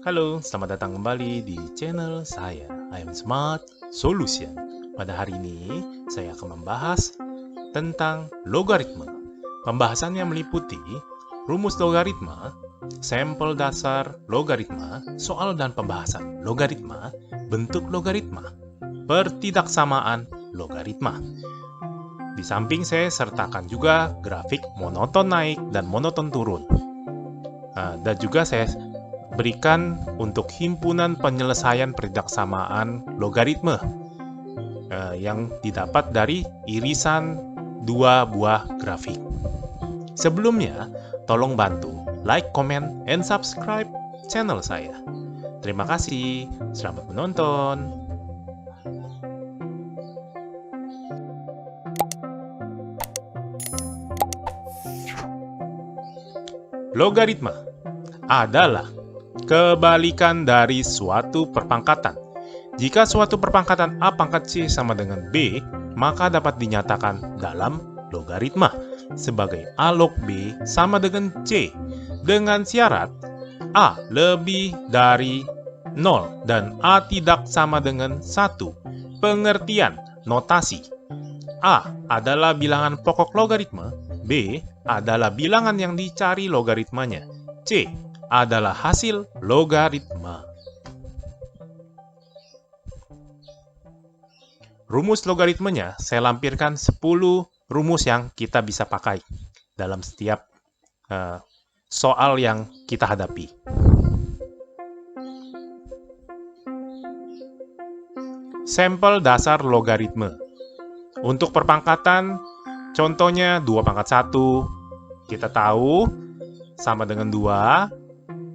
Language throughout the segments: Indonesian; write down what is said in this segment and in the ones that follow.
Halo, selamat datang kembali di channel saya, I am Smart Solution. Pada hari ini, saya akan membahas tentang logaritma. Pembahasannya meliputi rumus logaritma, sampel dasar logaritma, soal dan pembahasan logaritma, bentuk logaritma, pertidaksamaan logaritma. Di samping saya sertakan juga grafik monoton naik dan monoton turun. Dan juga saya berikan untuk himpunan penyelesaian pertidaksamaan logaritma yang didapat dari irisan dua buah grafik. Sebelumnya, tolong bantu like, comment, and subscribe channel saya. Terima kasih. Selamat menonton. Logaritma adalah kebalikan dari suatu perpangkatan. Jika suatu perpangkatan A pangkat C sama dengan B, maka dapat dinyatakan dalam logaritma sebagai A log B sama dengan C, dengan syarat A lebih dari 0 dan A tidak sama dengan 1. Pengertian notasi: A adalah bilangan pokok logaritma, B adalah bilangan yang dicari logaritmanya, C adalah hasil logaritma. Rumus logaritmanya saya lampirkan 10 rumus yang kita bisa pakai dalam setiap soal yang kita hadapi. Sampel dasar logaritma. Untuk perpangkatan, contohnya 2 pangkat 1, kita tahu sama dengan 2,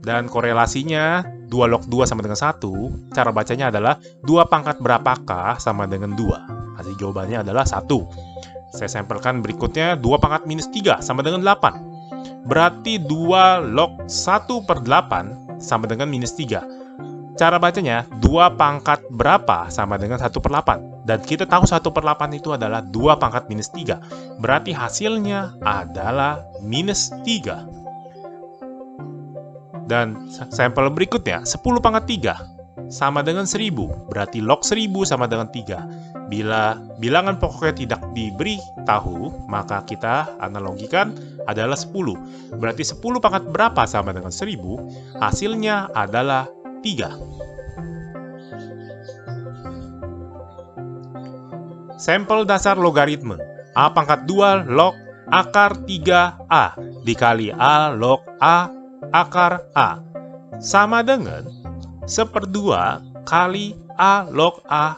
dan korelasinya 2 log 2 sama dengan 1, cara bacanya adalah 2 pangkat berapakah sama dengan 2. Hasil jawabannya adalah 1. Saya sampelkan berikutnya 2 pangkat minus 3 sama dengan 8. Berarti 2 log 1/8 sama dengan minus 3. Cara bacanya 2 pangkat berapa sama dengan 1/8. Dan kita tahu 1/8 itu adalah 2 pangkat minus 3. Berarti hasilnya adalah minus 3. Dan sampel berikutnya, 10 pangkat 3 sama dengan 1000, berarti log 1000 sama dengan 3. Bila bilangan pokoknya tidak diberi tahu, maka kita analogikan adalah 10. Berarti 10 pangkat berapa sama dengan 10? Hasilnya adalah 3. Sampel dasar logaritma: A pangkat 2 log akar 3A dikali A log A akar A sama dengan 1/2 kali A log A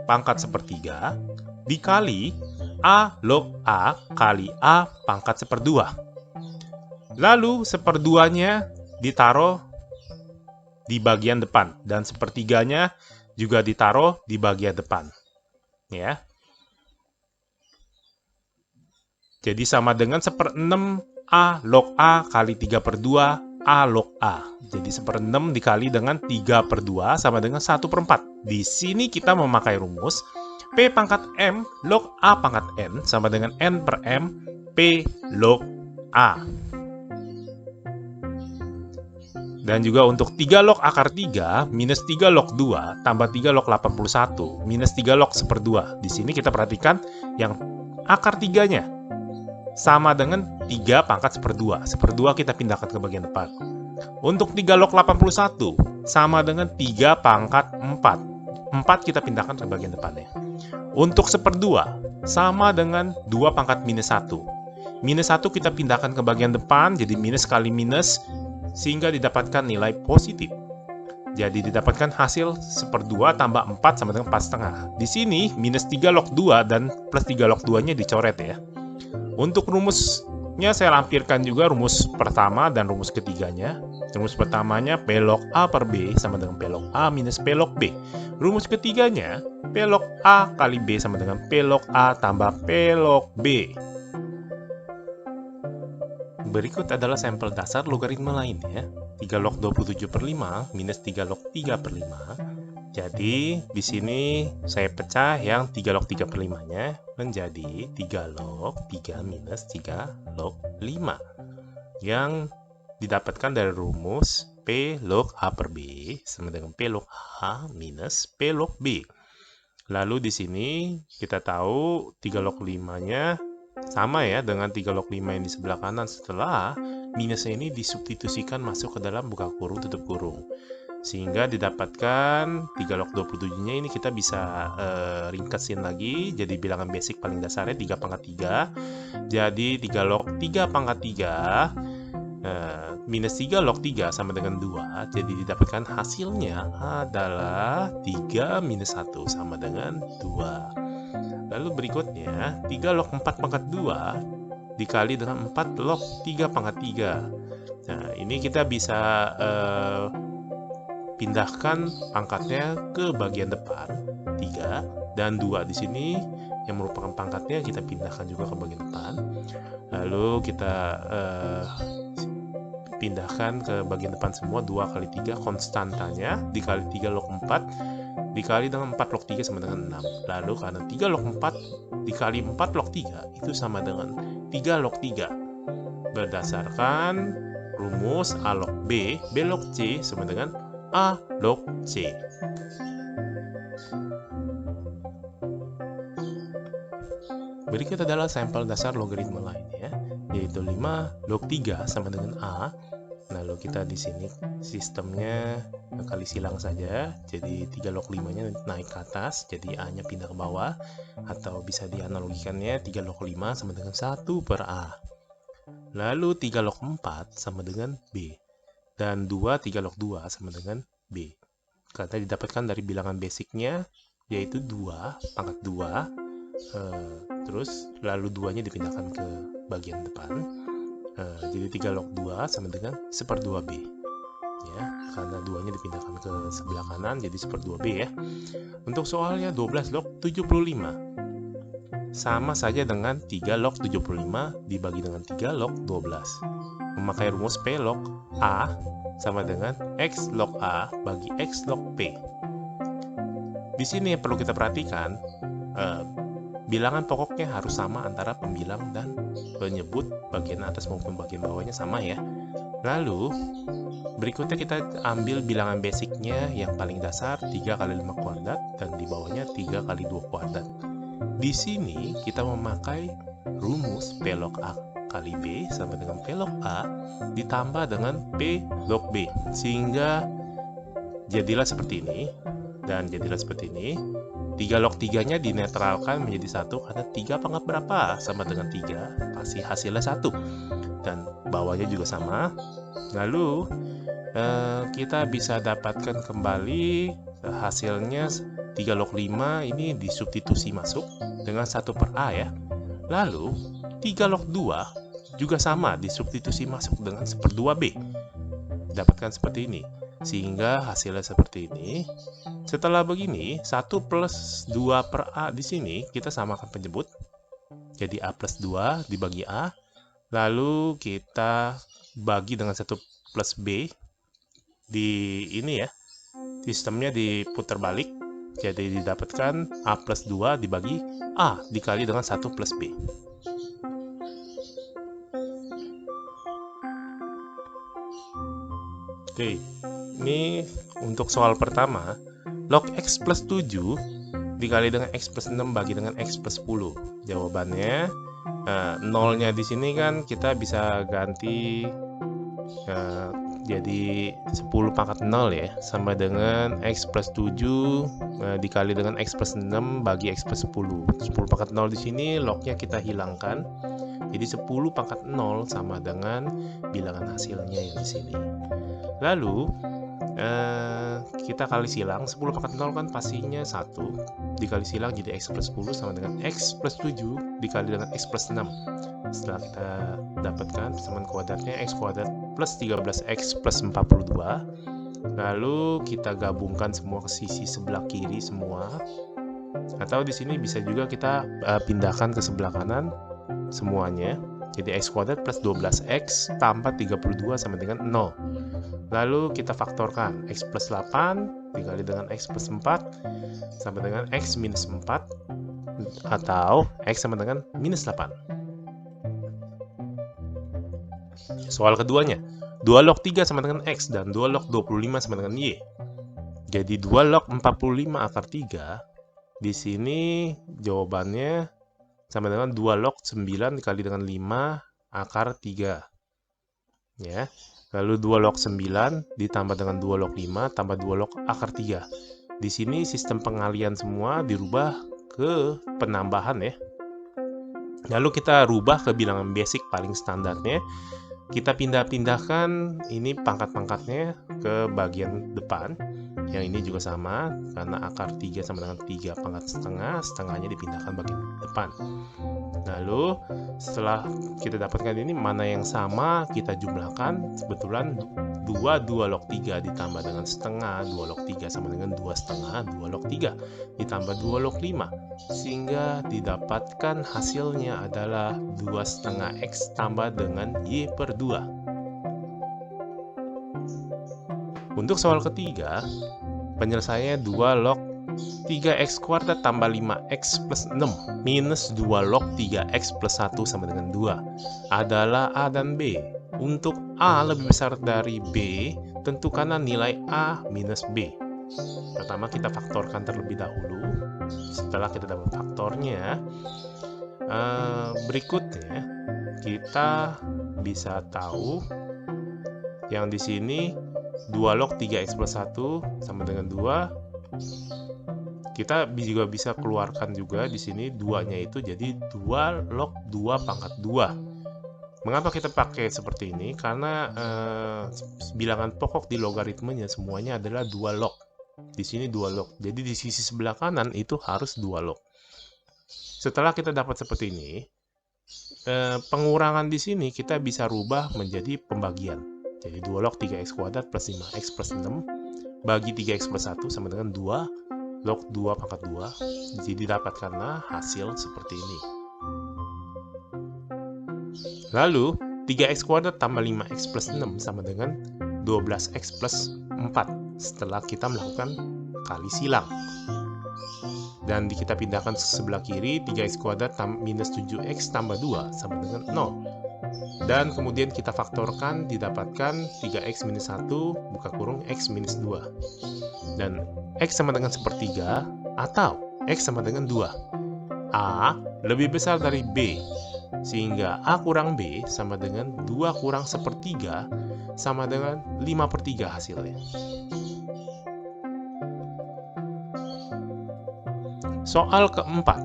pangkat 1/3 dikali A log A kali A pangkat 1/2. Lalu 1/2-nya ditaruh di bagian depan dan 1/3-nya juga ditaruh di bagian depan. Ya. Jadi sama dengan 1/6 A log A kali 3/2 A log A. Jadi 1/6 dikali dengan 3/2 sama dengan 1/4. Di sini kita memakai rumus P pangkat M log A pangkat N sama dengan N per M P log A. Dan juga untuk 3 log akar 3 minus 3 log 2 tambah 3 log 81 minus 3 log 1/2. Di sini kita perhatikan yang akar 3-nya sama dengan 3 pangkat 1/2. 1/2 kita pindahkan ke bagian depan. Untuk 3 log 81 sama dengan 3 pangkat 4. 4 kita pindahkan ke bagian depannya. Untuk 1/2 sama dengan 2 pangkat minus 1. Minus 1 kita pindahkan ke bagian depan, jadi minus kali minus, sehingga didapatkan nilai positif. Jadi didapatkan hasil 1/2 tambah 4 sama dengan 4,5. Di sini minus 3 log 2 dan plus 3 log 2-nya dicoret ya. Untuk rumusnya saya lampirkan juga rumus pertama dan rumus ketiganya. Rumus pertamanya P log A per B sama dengan P log A minus P log B. Rumus ketiganya P log A kali B sama dengan P log A tambah P log B. Berikut adalah sampel dasar logaritma lainnya. 3 log 27/5 minus 3 log 3/5. Jadi di sini saya pecah yang 3 log 3/5-nya menjadi 3 log 3 minus 3 log 5 yang didapatkan dari rumus P log A per B sama dengan P log A minus P log B. Lalu di sini kita tahu 3 log 5-nya sama ya dengan 3 log 5 yang di sebelah kanan setelah minusnya ini disubstitusikan masuk ke dalam buka kurung tutup kurung. Sehingga didapatkan 3 log 27-nya ini kita bisa ringkasin lagi jadi bilangan basic paling dasarnya 3 pangkat 3. Jadi 3 log 3 pangkat 3 minus 3 log 3 sama dengan 2. Jadi didapatkan hasilnya adalah 3 minus 1 sama dengan 2. Lalu berikutnya 3 log 4 pangkat 2 dikali dengan 4 log 3 pangkat 3. Nah, ini kita bisa pindahkan pangkatnya ke bagian depan 3 dan 2 di sini yang merupakan pangkatnya kita pindahkan juga ke bagian depan. Lalu kita pindahkan ke bagian depan semua 2 kali 3 konstantanya dikali 3 log 4 dikali dengan 4 log 3 sama dengan 6. Lalu karena 3 log 4 dikali 4 log 3 itu sama dengan 3 log 3. Berdasarkan rumus A log B, B log C sama dengan A log C. Berikut adalah sampel dasar logaritma lainnya, yaitu 5 log 3 sama dengan A. Lalu kita di sini sistemnya kali silang saja, jadi 3 log 5-nya naik ke atas, jadi A-nya pindah ke bawah, atau bisa dianalogikannya 3 log 5 sama dengan 1 per A. Lalu 3 log 4 sama dengan B, dan 2 3 log 2 sama dengan B. Karena didapatkan dari bilangan basicnya, yaitu 2 pangkat 2, terus lalu 2-nya dipindahkan ke bagian depan. Jadi 3 log 2 sama dengan 1/2 B ya, karena 2-nya dipindahkan ke sebelah kanan jadi 1/2 B ya. Untuk soalnya 12 log 75 sama saja dengan 3 log 75 dibagi dengan 3 log 12. Memakai rumus P log A sama dengan X log A bagi X log P. Di sini perlu kita perhatikan bilangan pokoknya harus sama antara pembilang dan penyebut, bagian atas maupun bagian bawahnya sama ya. Lalu berikutnya kita ambil bilangan basicnya yang paling dasar 3 kali 5 kuadrat dan di bawahnya 3 kali 2 kuadrat. Di sini kita memakai rumus P log A kali B sama dengan P log A ditambah dengan P log B, sehingga jadilah seperti ini dan jadilah seperti ini. 3 log 3-nya dinetralkan menjadi 1 karena 3 pangkat berapa sama dengan 3, pasti hasilnya 1. Dan bawahnya juga sama. Lalu kita bisa dapatkan kembali hasilnya 3 log 5 ini disubstitusi masuk dengan 1 per A ya. Lalu 3 log 2 juga sama disubstitusi masuk dengan 1/2 B. Dapatkan seperti ini. Sehingga hasilnya seperti ini. Setelah begini, 1 plus 2 per A di sini kita samakan penyebut. Jadi A plus 2 dibagi A. Lalu kita bagi dengan 1 plus B. Di ini ya, sistemnya diputar balik. Jadi didapatkan A plus 2 dibagi A dikali dengan 1 plus B. Oke, ini untuk soal pertama, log X plus 7 dikali dengan X plus 6 bagi dengan X plus 10. Jawabannya, nolnya di sini kan kita bisa ganti jadi 10 pangkat 0 ya, sama dengan X plus 7 dikali dengan X plus 6 bagi X plus 10. 10 pangkat 0 di sini lognya kita hilangkan. Jadi 10 pangkat 0 sama dengan bilangan hasilnya yang di sini. Lalu kita kali silang 10 pangkat 0 kan pastinya 1 dikali silang jadi X plus 10 sama dengan X plus 7 dikali dengan X plus 6. Setelah kita dapatkan persamaan kuadratnya X kuadrat plus 13X plus 42. Lalu kita gabungkan semua ke sisi sebelah kiri semua, atau di sini bisa juga kita pindahkan ke sebelah kanan semuanya. Jadi X kuadrat plus 12X tambah 32 sama dengan 0. Lalu kita faktorkan X plus 8 dikali dengan X plus 4 sama dengan X minus 4 atau X sama dengan minus 8. Soal keduanya, 2 log 3 sama dengan X, dan 2 log 25 sama dengan Y. Jadi 2 log 45 akar 3, di sini jawabannya sama dengan 2 log 9 dikali dengan 5 akar 3. Ya. Lalu 2 log 9 ditambah dengan 2 log 5 tambah 2 log akar 3. Di sini sistem pengalian semua dirubah ke penambahan ya. Lalu kita rubah ke bilangan basic paling standarnya. Kita pindah-pindahkan ini pangkat-pangkatnya ke bagian depan. Yang ini juga sama, karena akar 3 sama dengan 3 pangkat setengah, setengahnya dipindahkan bagian depan. Lalu setelah kita dapatkan ini, mana yang sama kita jumlahkan. Kebetulan 2 log 3 ditambah dengan setengah 2 log 3 sama dengan 2 setengah 2 log 3 ditambah 2 log 5, sehingga didapatkan hasilnya adalah 2 setengah X tambah dengan Y per 2. Untuk soal ketiga, penyelesaiannya 2 log 3x kuadrat tambah 5x plus 6 minus 2 log 3x plus 1 sama dengan 2 adalah A dan B. Untuk A lebih besar dari B, tentukanlah nilai A minus B. Pertama kita faktorkan terlebih dahulu. Setelah kita dapat faktornya, berikutnya kita bisa tahu yang di sini 2 log 3x plus 1 sama dengan 2. Kita juga bisa keluarkan juga di sini 2-nya itu jadi 2 log 2 pangkat 2. Mengapa kita pakai seperti ini? Karena bilangan pokok di logaritmenya semuanya adalah 2 log. Di sini 2 log. Jadi di sisi sebelah kanan itu harus 2 log. Setelah kita dapat seperti ini, pengurangan di sini kita bisa rubah menjadi pembagian. Jadi 2 log 3x kuadrat plus 5x plus 6 bagi 3x plus 1 sama dengan 2 log 2 pangkat 2. Jadi dapatkanlah hasil seperti ini. Lalu 3x kuadrat tambah 5x plus 6 sama dengan 12x plus 4 setelah kita melakukan kali silang. Dan kita pindahkan ke sebelah kiri, 3x kuadrat minus 7x tambah 2 sama dengan 0. Dan kemudian kita faktorkan, didapatkan 3x minus 1 buka kurung x minus 2. Dan x sama dengan sepertiga atau x sama dengan 2. A lebih besar dari B, sehingga A kurang B sama dengan 2 kurang sepertiga sama dengan 5/3 hasilnya. Soal keempat,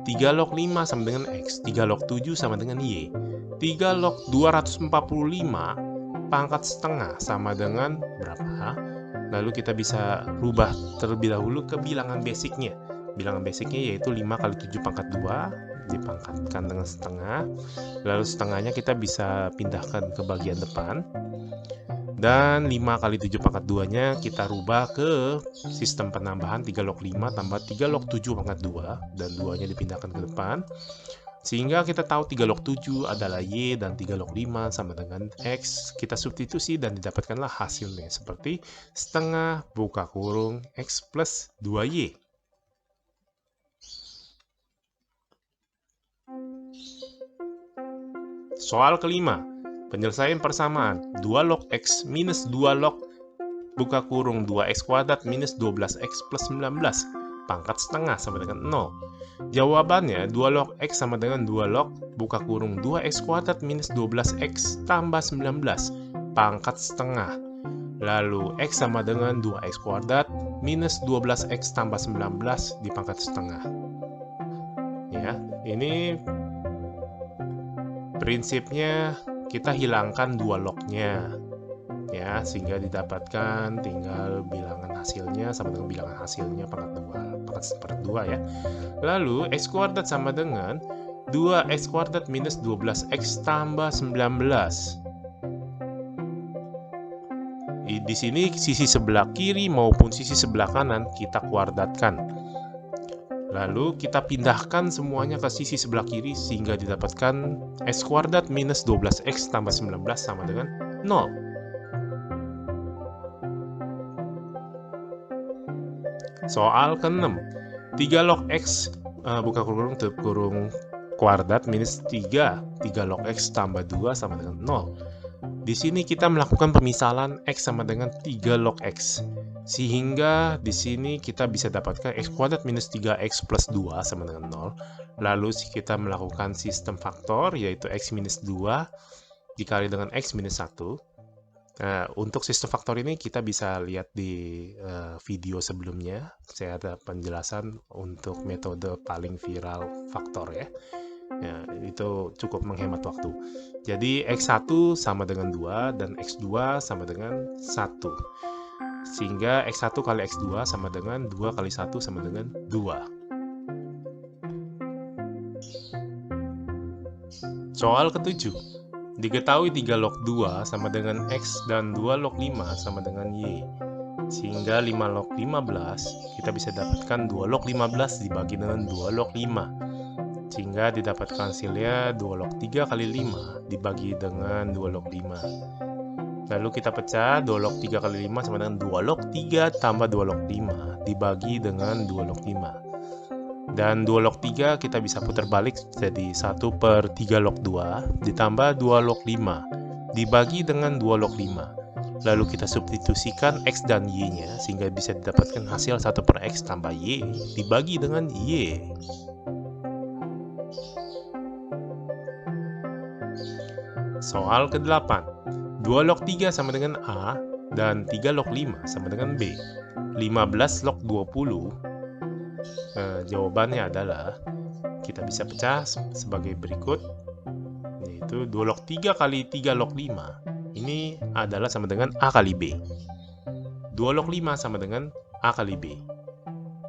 3 log 5 sama dengan X, 3 log 7 sama dengan Y, 3 log 245 pangkat setengah sama dengan berapa? Lalu kita bisa rubah terlebih dahulu ke bilangan basicnya. Bilangan basicnya yaitu 5 kali 7 pangkat 2 dipangkatkan dengan setengah. Lalu setengahnya kita bisa pindahkan ke bagian depan. Dan 5 kali 7 pangkat 2-nya kita rubah ke sistem penambahan 3 log 5 tambah 3 log 7 pangkat 2. Dan 2-nya dipindahkan ke depan. Sehingga kita tahu 3 log 7 adalah Y dan 3 log 5 sama dengan X. Kita substitusi dan didapatkanlah hasilnya seperti setengah buka kurung X plus 2Y. Soal kelima, penyelesaian persamaan 2 log X minus 2 log buka kurung 2X kuadrat minus 12X plus 19 pangkat setengah sama dengan 0. Jawabannya 2 log X sama dengan 2 log buka kurung 2X kuadrat minus 12X tambah 19 pangkat setengah. Lalu X sama dengan 2X kuadrat minus 12X tambah 19 dipangkat setengah. Ya, ini prinsipnya kita hilangkan 2 lognya. Ya, sehingga didapatkan tinggal bilangan hasilnya sama dengan bilangan hasilnya pangkat 2 ya. Lalu X kuadrat sama dengan 2X kuadrat minus 12X tambah 19. Di sini sisi sebelah kiri maupun sisi sebelah kanan kita kuadratkan. Lalu kita pindahkan semuanya ke sisi sebelah kiri sehingga didapatkan X kuadrat minus 12X tambah 19 sama dengan 0. Soal ke-6, 3 log X buka kurung tutup kurung kuadrat minus 3 log X tambah 2 sama dengan 0. Di sini kita melakukan pemisalan X sama dengan 3 log X. Sehingga di sini kita bisa dapatkan X kuadrat minus 3X plus 2 sama dengan 0. Lalu kita melakukan sistem faktor, yaitu X minus 2 dikali dengan X minus 1. Nah, untuk sistem faktor ini kita bisa lihat di video sebelumnya. Saya ada penjelasan untuk metode paling viral faktor ya. Ya, itu cukup menghemat waktu. Jadi X1 sama dengan 2 dan X2 sama dengan 1. Sehingga X1 kali X2 sama dengan 2 kali 1 sama dengan 2. Soal ke-7. Diketahui 3 log 2 sama dengan X dan 2 log 5 sama dengan Y. Sehingga 5 log 15 kita bisa dapatkan 2 log 15 dibagi dengan 2 log 5. Sehingga didapatkan hasilnya 2 log 3 kali 5 dibagi dengan 2 log 5. Lalu kita pecah, 2 log 3 kali 5 sama dengan 2 log 3 tambah 2 log 5 dibagi dengan 2 log 5. Dan 2 log 3 kita bisa putar balik jadi 1/3 log 2 ditambah 2 log 5 dibagi dengan 2 log 5. Lalu kita substitusikan X dan Y-nya sehingga bisa didapatkan hasil 1/X tambah Y dibagi dengan Y. Soal ke-8. 2 log 3 sama dengan A dan 3 log 5 sama dengan B. 15 log 20. Jawabannya adalah kita bisa pecah sebagai berikut, yaitu 2 log 3 kali 3 log 5. Ini adalah sama dengan A kali B. 2 log 5 sama dengan A kali B.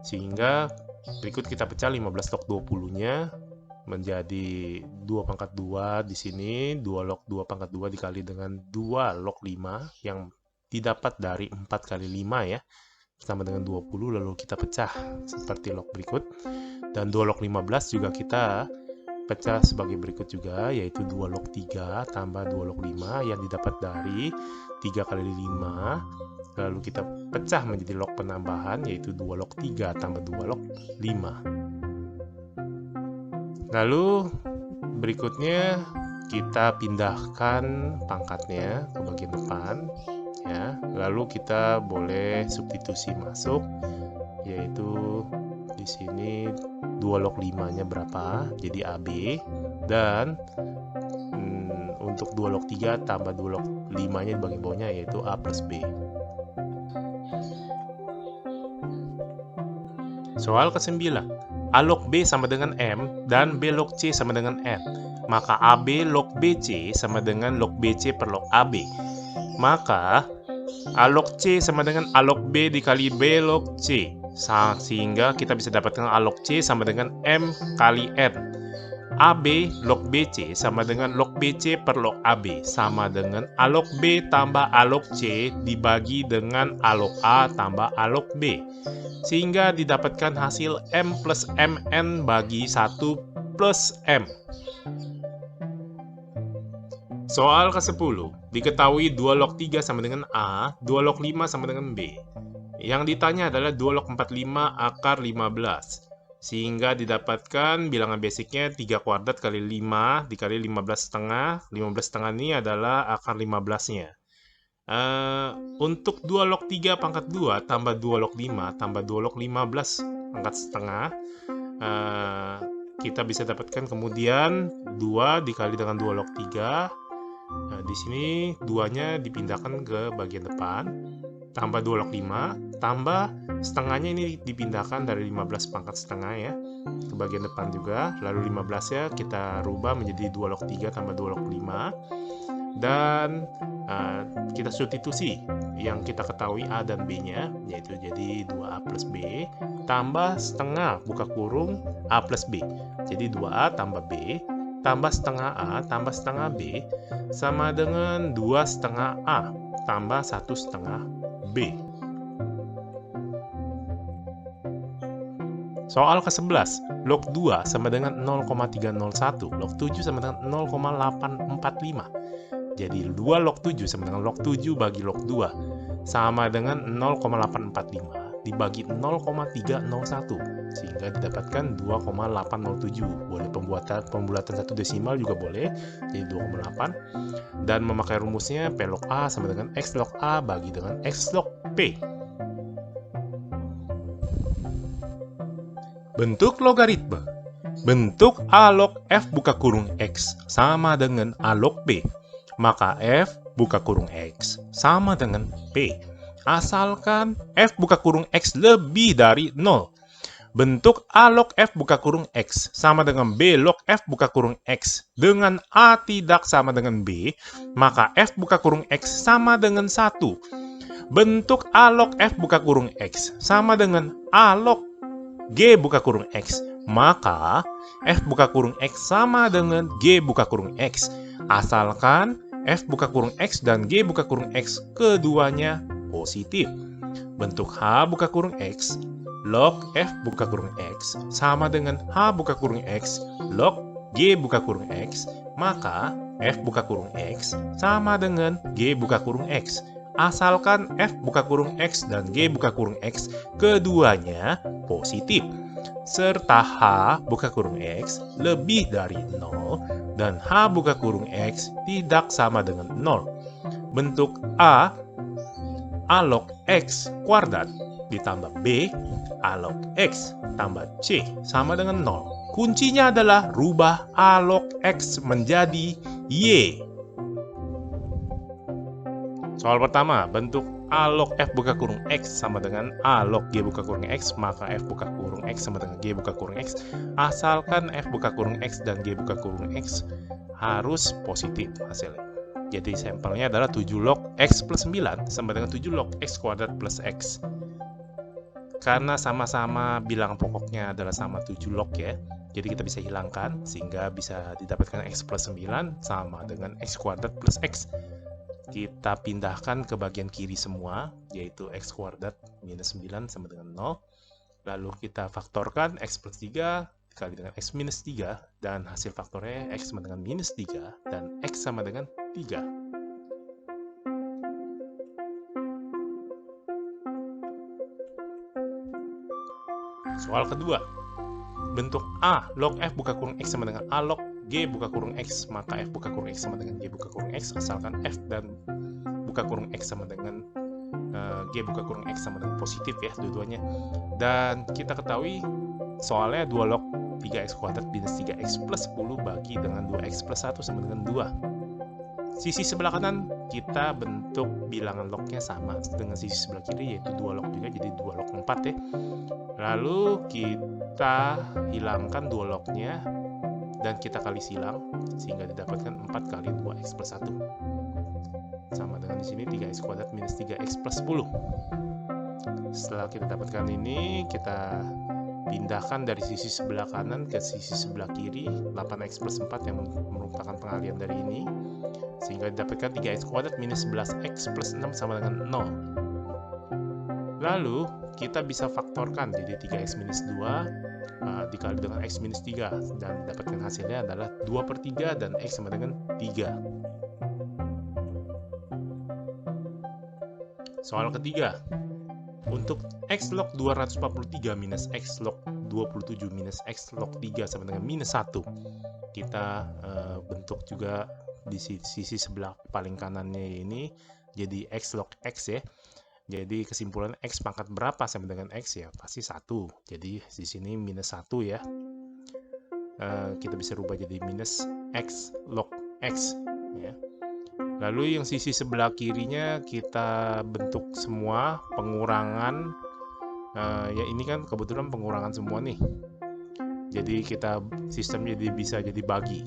Sehingga berikut kita pecah 15 log 20-nya menjadi 2 pangkat 2 di sini, 2 log 2 pangkat 2 dikali dengan 2 log 5 yang didapat dari 4 kali 5 ya, sama dengan 20, lalu kita pecah seperti log berikut. Dan 2 log 15 juga kita pecah sebagai berikut juga, yaitu 2 log 3 tambah 2 log 5 yang didapat dari 3 kali 5, lalu kita pecah menjadi log penambahan, yaitu 2 log 3 tambah 2 log 5. Lalu berikutnya kita pindahkan pangkatnya ke bagian depan ya. Lalu kita boleh substitusi masuk, yaitu di sini 2 log 5-nya berapa? Jadi AB, dan untuk 2 log 3 tambah 2 log 5-nya di bagian bawahnya yaitu A plus B. Soal ke-9. A log B sama dengan M dan B log C sama dengan N. Maka AB log BC sama dengan log BC per log AB. Maka A log C sama dengan A log B dikali B log C. Sehingga kita bisa dapatkan A log C sama dengan M kali N. AB log BC sama dengan log BC per log AB, sama dengan A log B tambah A log C dibagi dengan A log A tambah A log B. Sehingga didapatkan hasil M plus MN bagi 1 plus M. Soal ke-10. Diketahui 2 log 3 sama dengan A, 2 log 5 sama dengan B. Yang ditanya adalah 2 log 45 akar 15. Sehingga didapatkan bilangan basicnya 3 kuadrat kali 5 dikali 15 setengah. 15 setengah ini adalah akar 15-nya. Untuk 2 log 3 pangkat 2 tambah 2 log 5 tambah 2 log 15 pangkat setengah, kita bisa dapatkan kemudian 2 dikali dengan 2 log 3. Di sini 2-nya dipindahkan ke bagian depan, tambah 2 log 5, tambah setengahnya ini dipindahkan dari 15 pangkat setengah ya ke bagian depan juga, lalu 15-nya kita rubah menjadi 2 log 3 tambah 2 log 5, dan kita substitusi yang kita ketahui A dan B-nya, yaitu jadi 2A plus B tambah setengah buka kurung A plus B, jadi 2A tambah B tambah setengah A tambah setengah B sama dengan 2 setengah A tambah 1 setengah B. Soal ke-11. Log 2 sama dengan 0,301, log 7 sama dengan 0,845. Jadi 2 log 7 sama dengan log 7 bagi log 2 sama dengan 0,845. dibagi 0,301 sehingga didapatkan 2,807. Boleh pembulatan satu desimal juga boleh, jadi 2,8. Dan memakai rumusnya P log A sama dengan X log A bagi dengan X log P. Bentuk logaritma. Bentuk A log F buka kurung X sama dengan A log P. Maka F buka kurung X sama dengan P. Asalkan F buka kurung X lebih dari 0. Bentuk A log F buka kurung X sama dengan B log F buka kurung X dengan A tidak sama dengan B, maka F buka kurung X sama dengan 1. Bentuk A log F buka kurung X sama dengan A log G buka kurung X, maka F buka kurung X sama dengan G buka kurung X. Asalkan F buka kurung X dan G buka kurung X keduanya positif. Bentuk H buka kurung X log F buka kurung X sama dengan H buka kurung X log G buka kurung X, maka F buka kurung X sama dengan G buka kurung X. Asalkan F buka kurung X dan G buka kurung X keduanya positif, serta H buka kurung X lebih dari 0 dan H buka kurung X tidak sama dengan 0. Bentuk A log X kuadrat ditambah B A log X tambah C sama dengan 0. Kuncinya adalah rubah A log X menjadi Y. Soal pertama, bentuk A log F buka kurung X sama dengan A log G buka kurung X, maka F buka kurung X sama dengan G buka kurung X. Asalkan F buka kurung X dan G buka kurung X harus positif hasilnya. Jadi sampelnya adalah 7 log X plus 9 sama dengan 7 log X kuadrat plus X. Karena sama-sama bilangan pokoknya adalah sama 7 log ya, jadi kita bisa hilangkan sehingga bisa didapatkan X plus 9 sama dengan X kuadrat plus X. Kita pindahkan ke bagian kiri semua, yaitu X kuadrat minus 9 sama dengan 0. Lalu kita faktorkan X plus 3 dikali dengan X minus 3, dan hasil faktornya X sama dengan minus 3 dan X sama dengan 3. Soal kedua, bentuk A log F buka kurung X sama dengan A log G buka kurung X, maka F buka kurung X sama dengan G buka kurung X, asalkan F dan buka kurung X sama dengan G buka kurung X sama dengan positif ya dua-duanya. Dan kita ketahui soalnya 2 log 3x kuadrat minus 3x plus 10 bagi dengan 2x plus 1 sama dengan 2. Sisi sebelah kanan kita bentuk bilangan lognya sama dengan sisi sebelah kiri, yaitu 2 log juga, jadi 2 log 4 ya. Lalu kita hilangkan 2 lognya dan kita kali silang sehingga didapatkan 4 kali 2x plus 1 sama dengan di sini 3x kuadrat minus 3x plus 10. Setelah kita dapatkan ini, kita pindahkan dari sisi sebelah kanan ke sisi sebelah kiri 8x plus 4 yang merupakan pengalian dari ini, sehingga didapatkan 3x kuadrat minus 11x plus 6 sama dengan 0. Lalu kita bisa faktorkan, jadi 3x minus 2 dikali dengan x minus 3, dan dapatkan hasilnya adalah 2/3 dan x sama dengan 3. Soal ketiga, untuk x log 243 minus x log 27 minus x log 3 sama dengan minus 1, kita bentuk juga di sisi sebelah paling kanannya ini jadi x log x ya. Jadi kesimpulan x pangkat berapa sama dengan x ya pasti 1. Jadi di sini minus 1 ya. Kita bisa rubah jadi minus x log x ya. Lalu yang sisi sebelah kirinya kita bentuk semua pengurangan. Ya ini kan kebetulan pengurangan semua nih. Jadi kita sistemnya bisa jadi bagi.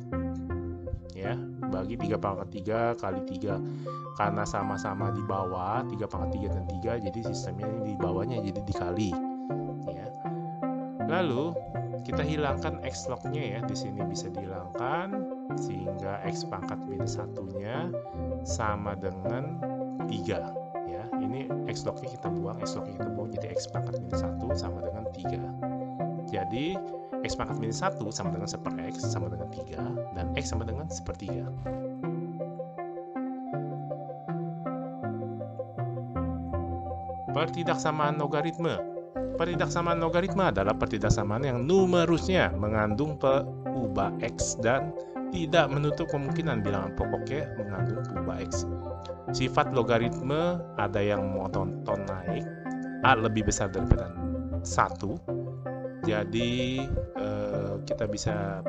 Ya, bagi 3 pangkat 3 kali 3, karena sama-sama di bawah 3 pangkat 3 dan 3, jadi sistemnya ini di bawahnya jadi dikali ya. Lalu kita hilangkan x log-nya ya, di sini bisa dihilangkan sehingga x pangkat minus 1-nya sama dengan 3 ya. Ini x log-nya kita buang, jadi x pangkat minus 1 sama dengan 3. Jadi x pangkat minus 1 sama dengan 1/x sama dengan 3, dan x sama dengan 1/3. Pertidaksamaan logaritme. Pertidaksamaan logaritma adalah pertidaksamaan yang numerusnya mengandung perubahan X dan tidak menutup kemungkinan bilangan pokoknya mengandung perubahan X. Sifat logaritme ada yang monoton naik, A lebih besar daripada 1. Jadi kita bisa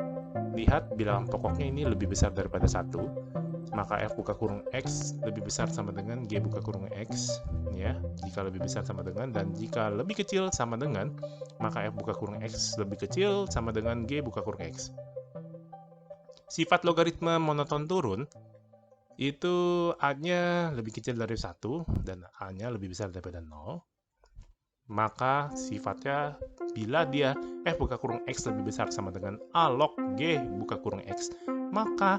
lihat bilangan pokoknya ini lebih besar daripada 1. Maka F buka kurung X lebih besar sama dengan G buka kurung X, ya. Jika lebih besar sama dengan, dan jika lebih kecil sama dengan, maka F buka kurung X lebih kecil sama dengan G buka kurung X. Sifat logaritma monoton turun itu A-nya lebih kecil dari 1 dan A-nya lebih besar daripada 0. Maka sifatnya bila dia F buka kurung X lebih besar sama dengan A log G buka kurung X, maka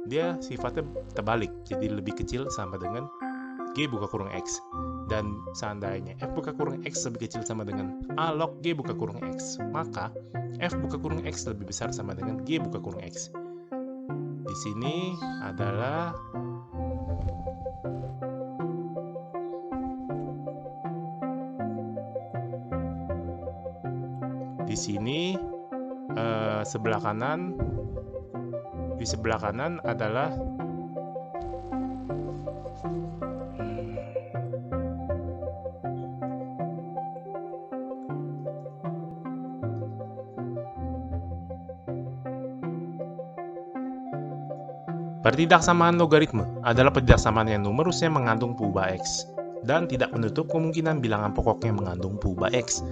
dia sifatnya terbalik, jadi lebih kecil sama dengan G buka kurung X. Dan seandainya F buka kurung X lebih kecil sama dengan A log G buka kurung X, maka F buka kurung X lebih besar sama dengan G buka kurung X. Di sini adalah di sini sebelah kanan, di sebelah kanan adalah pertidaksamaan logaritma adalah pertidaksamaan yang numerusnya mengandung perubahan X dan tidak menutup kemungkinan bilangan pokoknya mengandung perubahan X.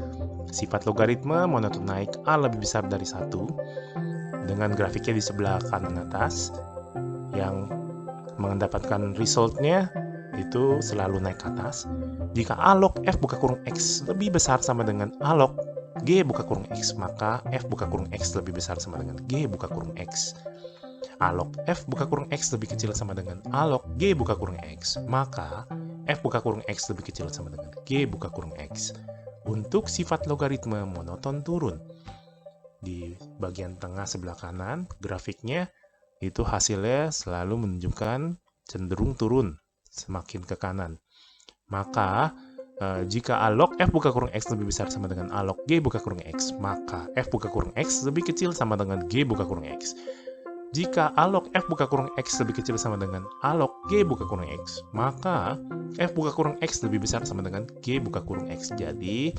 Sifat logaritma monoton naik A lebih besar dari 1 dengan grafiknya di sebelah kanan atas, yang mendapatkan resultnya itu selalu naik ke atas. Jika A log F buka kurung X lebih besar sama dengan A log G buka kurung X, maka F buka kurung X lebih besar sama dengan G buka kurung X. A log F buka kurung X lebih kecil sama dengan A log G buka kurung X, maka F buka kurung X lebih kecil sama dengan G buka kurung X. Untuk sifat logaritma monoton turun, di bagian tengah sebelah kanan grafiknya itu hasilnya selalu menunjukkan cenderung turun semakin ke kanan. Maka jika A log F buka kurung X lebih besar sama dengan A log G buka kurung X, maka F buka kurung X lebih kecil sama dengan G buka kurung X. Jika A log F buka kurung X lebih kecil sama dengan A log G buka kurung X, maka F buka kurung X lebih besar sama dengan G buka kurung X. Jadi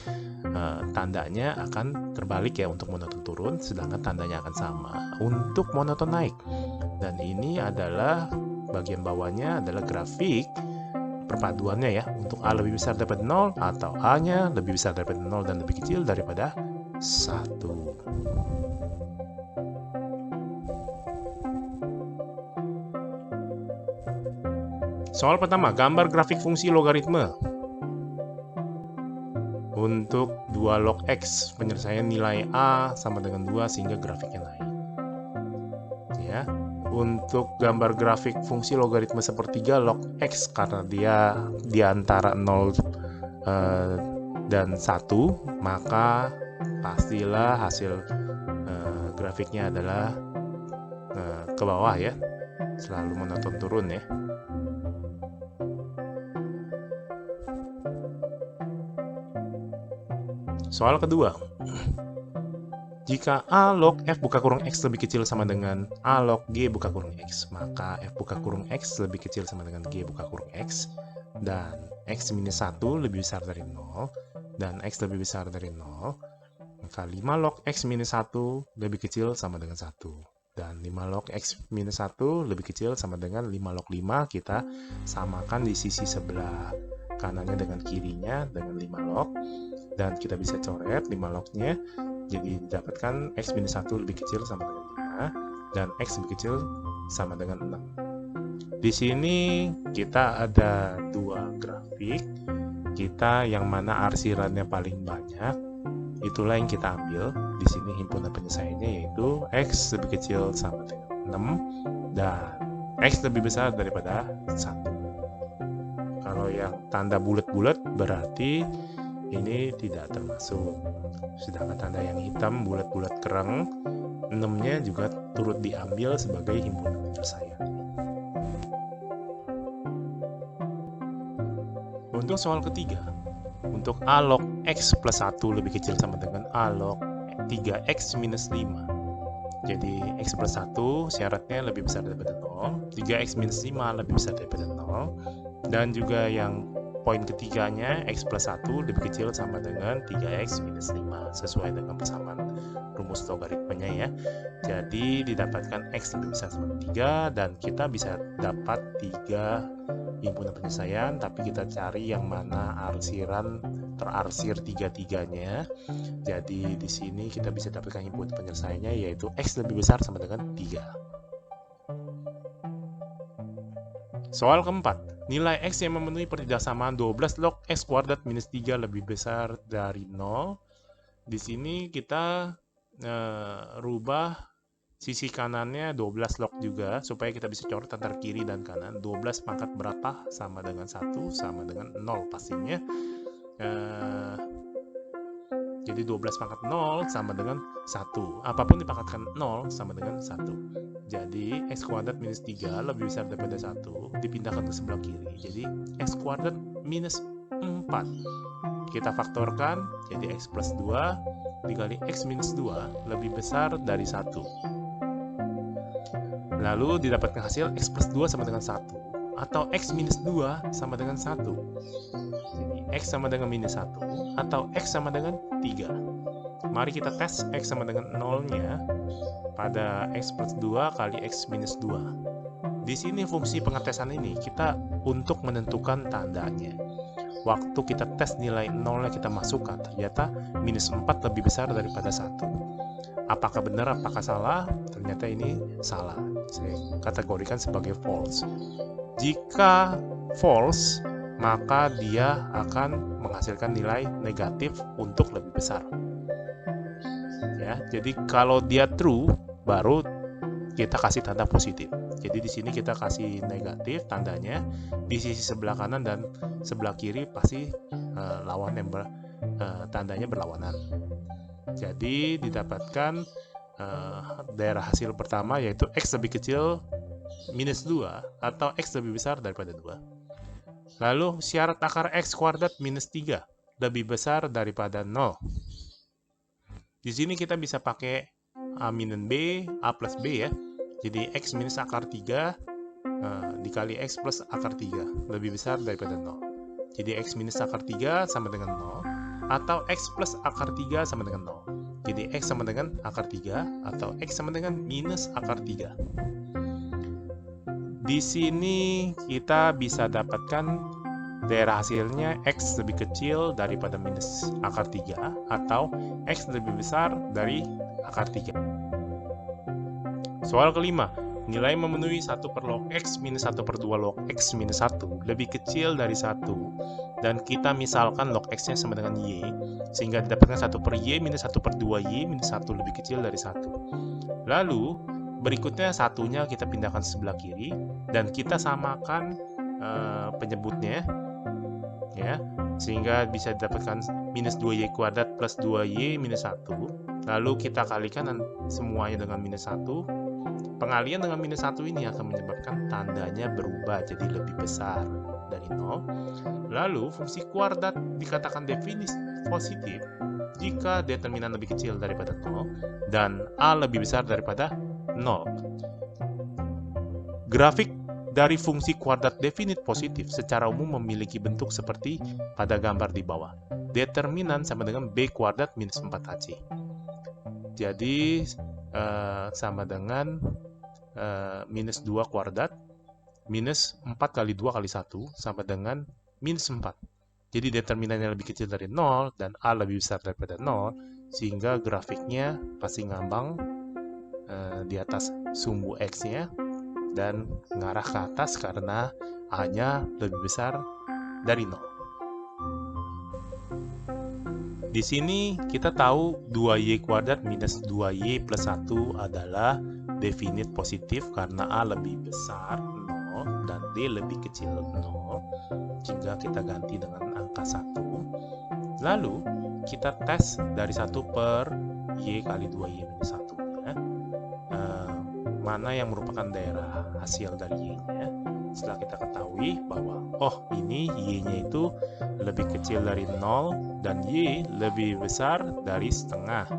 tandanya akan terbalik ya untuk monoton turun, sedangkan tandanya akan sama untuk monoton naik. Dan ini adalah bagian bawahnya adalah grafik perpaduannya ya, untuk A lebih besar daripada 0 atau A-nya lebih besar daripada 0 dan lebih kecil daripada 1. Soal pertama, gambar grafik fungsi logaritma. Untuk 2 log X, penyelesaian nilai A sama dengan 2 sehingga grafiknya naik. Ya. Untuk gambar grafik fungsi logaritma sepertiga log X, karena dia di antara 0 dan 1, maka pastilah hasil grafiknya adalah ke bawah ya, selalu monoton turun ya. Soal kedua, jika A log F buka kurung X lebih kecil sama dengan A log G buka kurung X, maka F buka kurung X lebih kecil sama dengan G buka kurung X, dan X minus 1 lebih besar dari 0, dan X lebih besar dari 0, maka 5 log X minus 1 lebih kecil sama dengan 1. Dan 5 log X minus 1 lebih kecil sama dengan 5 log 5, kita samakan di sisi sebelah kanannya dengan kirinya dengan 5 log. Dan kita bisa coret 5 lognya, jadi didapatkan X minus 1 lebih kecil sama dengan 5 dan X lebih kecil sama dengan 6. Di sini kita ada 2 grafik, kita yang mana arsirannya paling banyak itulah yang kita ambil. Di sini himpunan penyelesaiannya yaitu X lebih kecil sama dengan 6 dan X lebih besar daripada 1. Kalau yang tanda bulat-bulat berarti ini tidak termasuk, sedangkan tanda yang hitam bulat-bulat kereng 6-nya juga turut diambil sebagai himpunan penyelesaian. Untuk soal ketiga, Untuk A log X plus 1 lebih kecil sama dengan A log 3X minus 5. Jadi X plus 1 syaratnya lebih besar daripada 0, 3X minus 5 lebih besar daripada 0, dan juga yang poin ketiganya X plus 1 lebih kecil sama dengan 3X minus 5 sesuai dengan persamaan rumus logaritmanya ya. Jadi didapatkan X lebih besar sama 3 dan kita bisa dapat 3 himpunan penyelesaian, tapi kita cari yang mana terarsir tiga-tiganya. Jadi di sini kita bisa dapatkan himpunan penyelesaiannya yaitu X lebih besar sama dengan 3. Soal keempat, nilai X yang memenuhi pertidasamaan 12 log X kuadrat minus 3 lebih besar dari 0. Di sini kita rubah sisi kanannya 12 log juga supaya kita bisa coret antara kiri dan kanan. 12 pangkat berapa sama dengan 1 sama dengan 0 pastinya. Jadi 12 pangkat 0 sama dengan 1. Apapun dipangkatkan 0 sama dengan 1. Jadi X kuadrat minus 3 lebih besar daripada 1 dipindahkan ke sebelah kiri. Jadi X kuadrat minus 4. Kita faktorkan jadi X plus 2 dikali X minus 2 lebih besar dari 1. Lalu didapatkan hasil X plus 2 sama dengan 1 atau X minus 2 sama dengan 1. Jadi X sama dengan minus 1 atau X sama dengan 3. Mari kita tes X sama dengan 0-nya pada X plus 2 kali X minus 2. Di sini fungsi pengetesan ini kita untuk menentukan tandanya. Waktu kita tes nilai 0-nya kita masukkan, ternyata minus 4 lebih besar daripada 1. Apakah benar, apakah salah? Ternyata ini salah. Saya kategorikan sebagai false. Jika false, maka dia akan menghasilkan nilai negatif untuk lebih besar. Ya, jadi kalau dia true, baru kita kasih tanda positif. Jadi di sini kita kasih negatif tandanya, di sisi sebelah kanan dan sebelah kiri pasti lawan yang tandanya berlawanan. Jadi didapatkan daerah hasil pertama yaitu X lebih kecil minus 2 atau X lebih besar daripada 2. Lalu syarat akar X kuadrat minus 3 lebih besar daripada 0. Di sini kita bisa pakai A minus B, A plus B ya. Jadi X minus akar 3 dikali X plus akar 3 lebih besar daripada 0. Jadi X minus akar 3 sama dengan 0 atau X plus akar 3 sama dengan 0. Jadi X sama dengan akar 3 atau X sama dengan minus akar 3. Di sini kita bisa dapatkan daerah hasilnya X lebih kecil daripada minus akar 3 atau X lebih besar dari akar 3. Soal kelima, nilai memenuhi 1 per log X minus 1 per 2 log X minus 1 lebih kecil dari 1 dan kita misalkan log X nya sama dengan Y sehingga didapatkan 1 per Y minus 1 per 2 Y minus 1 lebih kecil dari 1. Lalu berikutnya satunya kita pindahkan sebelah kiri dan kita samakan penyebutnya ya, sehingga bisa didapatkan minus 2Y kuadrat plus 2Y minus 1. Lalu kita kalikan semuanya dengan minus 1. Pengalian dengan minus 1 ini akan menyebabkan tandanya berubah jadi lebih besar dari 0. Lalu fungsi kuadrat dikatakan definisi positif jika determinan lebih kecil daripada 0 dan A lebih besar daripada 0. Grafik dari fungsi kuadrat definit positif secara umum memiliki bentuk seperti pada gambar di bawah. Determinan sama dengan B kuadrat minus 4AC. Jadi sama dengan minus 2 kuadrat minus 4 kali 2 kali 1 sama dengan minus 4. Jadi determinannya lebih kecil dari 0 dan A lebih besar daripada 0 sehingga grafiknya pasti ngambang di atas sumbu X-nya dan mengarah ke atas karena A-nya lebih besar dari 0. Di sini kita tahu 2Y kuadrat minus 2Y plus 1 adalah definit positif karena A lebih besar 0 dan D lebih kecil 0, sehingga kita ganti dengan angka 1. Lalu kita tes dari 1 per Y kali 2Y minus 1 ya. Mana yang merupakan daerah hasil dari Y-nya. Setelah kita ketahui bahwa oh ini Y-nya itu lebih kecil dari 0 dan Y lebih besar dari setengah.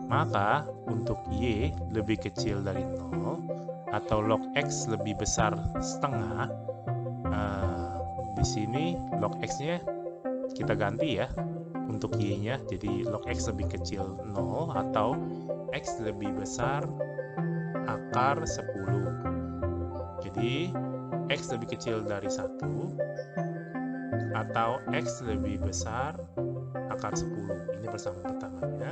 Maka untuk Y lebih kecil dari 0 atau log X lebih besar setengah, di sini log X-nya kita ganti ya untuk Y-nya, jadi log X lebih kecil 0 atau X lebih besar akar 10. Jadi X lebih kecil dari 1 atau X lebih besar akar 10. Ini persamaan pertamanya.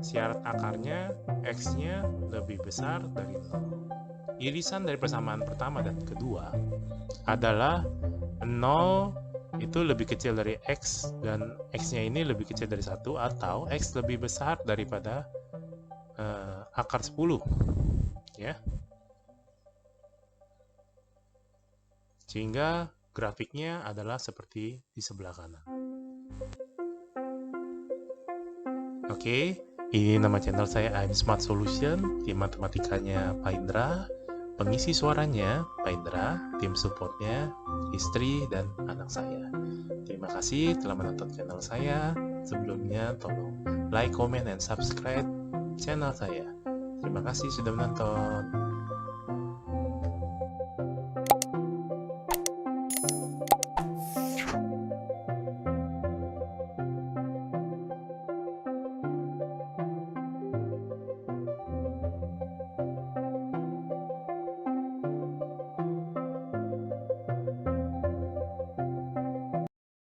Syarat akarnya X-nya lebih besar dari 0. Irisan dari persamaan pertama dan kedua adalah 0 itu lebih kecil dari X dan X-nya ini lebih kecil dari 1 atau X lebih besar daripada akar 10 ya. Sehingga grafiknya adalah seperti di sebelah kanan. Oke, ini nama channel saya I'm Smart Solution, tim matematikanya Pak Indra, pengisi suaranya Pak Indra, tim supportnya istri dan anak saya. Terima kasih telah menonton channel saya. Sebelumnya tolong like, comment, dan subscribe channel saya. Terima kasih sudah menonton.